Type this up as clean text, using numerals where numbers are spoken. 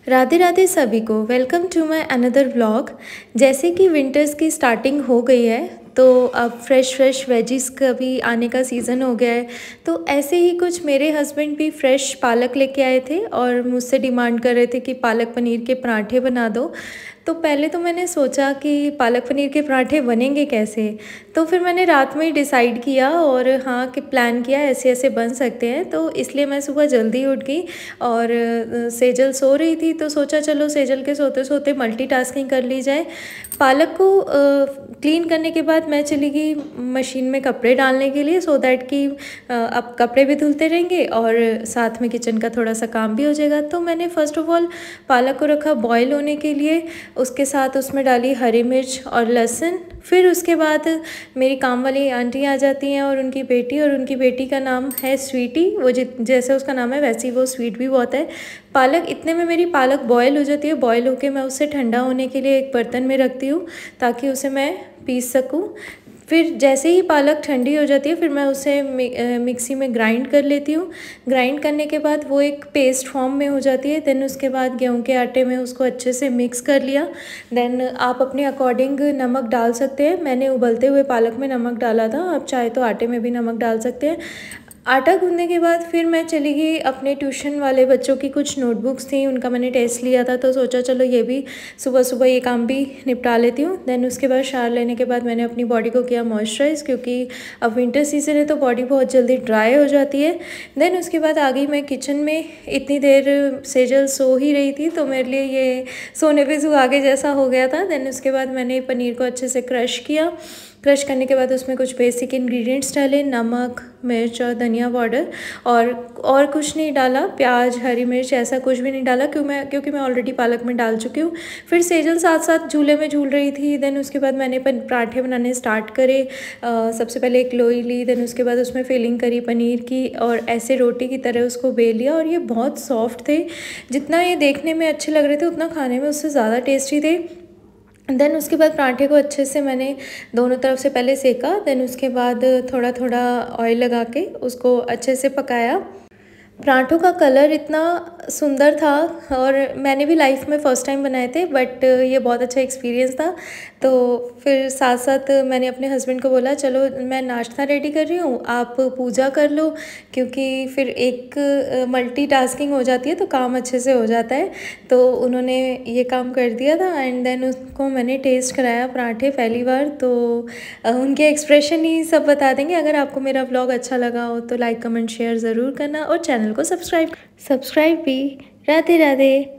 राधे राधे सभी को। Welcome to my another vlog. जैसे कि विंटर्स की स्टार्टिंग हो गई है तो अब फ्रेश वेजिस का भी आने का सीज़न हो गया है। तो ऐसे ही कुछ मेरे हस्बैंड भी फ्रेश पालक लेके आए थे और मुझसे डिमांड कर रहे थे कि पालक पनीर के पराठे बना दो। तो पहले तो मैंने सोचा कि पालक पनीर के पराठे बनेंगे कैसे। तो फिर मैंने रात में ही डिसाइड किया और हाँ कि प्लान किया ऐसे ऐसे बन सकते हैं। तो इसलिए मैं सुबह जल्दी उठ गई और सेजल सो रही थी तो सोचा चलो सेजल के सोते सोते मल्टीटास्किंग कर ली जाए। पालक को क्लीन करने के बाद मैं चली गई मशीन में कपड़े डालने के लिए, सो दैट कि अब कपड़े भी धुलते रहेंगे और साथ में किचन का थोड़ा सा काम भी हो जाएगा। तो मैंने फ़र्स्ट ऑफ़ ऑल पालक को रखा बॉयल होने के लिए, उसके साथ उसमें डाली हरी मिर्च और लहसुन। फिर उसके बाद मेरी काम वाली आंटी आ जाती हैं और उनकी बेटी का नाम है स्वीटी। वो जैसे उसका नाम है वैसे ही वो स्वीट भी बहुत है। पालक इतने में मेरी पालक बॉयल हो जाती है। बॉयल होके मैं उसे ठंडा होने के लिए एक बर्तन में रखती हूँ ताकि उसे मैं पीस सकूँ। फिर जैसे ही पालक ठंडी हो जाती है फिर मैं उसे मिक्सी में ग्राइंड कर लेती हूँ। ग्राइंड करने के बाद वो एक पेस्ट फॉर्म में हो जाती है। देन उसके बाद गेहूं के आटे में उसको अच्छे से मिक्स कर लिया। देन आप अपने अकॉर्डिंग नमक डाल सकते हैं। मैंने उबलते हुए पालक में नमक डाला था, आप चाहे तो आटे में भी नमक डाल सकते हैं। आटा गूंदने के बाद फिर मैं चली गई अपने ट्यूशन वाले बच्चों की कुछ नोटबुक्स थी, उनका मैंने टेस्ट लिया था तो सोचा चलो ये भी सुबह सुबह ये काम भी निपटा लेती हूँ। देन उसके बाद शावर लेने के बाद मैंने अपनी बॉडी को किया मॉइस्चराइज़, क्योंकि अब विंटर सीज़न है तो बॉडी बहुत जल्दी ड्राई हो जाती है। देन उसके बाद आ गई मैं किचन में। इतनी देर सेजल सो ही रही थी तो मेरे लिए ये सोने पे सुहागे जैसा हो गया था। देन उसके बाद मैंने पनीर को अच्छे से क्रश किया। क्रश करने के बाद उसमें कुछ बेसिक इंग्रेडिएंट्स डाले, नमक, मिर्च और धनिया पाउडर, और कुछ नहीं डाला। प्याज, हरी मिर्च ऐसा कुछ भी नहीं डाला क्योंकि मैं ऑलरेडी पालक में डाल चुकी हूँ। फिर सेजल साथ साथ झूले में झूल रही थी। देन उसके बाद मैंने पराठे बनाने स्टार्ट करे। सबसे पहले एक लोई ली, देन उसके बाद उसमें फिलिंग करी पनीर की और ऐसे रोटी की तरह उसको बेल लिया। और ये बहुत सॉफ्ट थे। जितना ये देखने में अच्छे लग रहे थे उतना खाने में उससे ज़्यादा टेस्टी थे। देन उसके बाद पराठे को अच्छे से मैंने दोनों तरफ से पहले सेका। देन उसके बाद थोड़ा थोड़ा ऑयल लगा के उसको अच्छे से पकाया। पराठों का कलर इतना सुंदर था और मैंने भी लाइफ में फ़र्स्ट टाइम बनाए थे, बट ये बहुत अच्छा एक्सपीरियंस था। तो फिर साथ साथ मैंने अपने हस्बैंड को बोला चलो मैं नाश्ता रेडी कर रही हूँ, आप पूजा कर लो, क्योंकि फिर एक मल्टीटास्किंग हो जाती है तो काम अच्छे से हो जाता है। तो उन्होंने ये काम कर दिया था एंड देन उसको मैंने टेस्ट कराया पराठे पहली बार। तो उनके एक्सप्रेशन ही सब बता देंगे। अगर आपको मेरा व्लॉग अच्छा लगा हो तो लाइक कमेंट शेयर ज़रूर करना और चैनल को सब्सक्राइब भी। राधे राधे।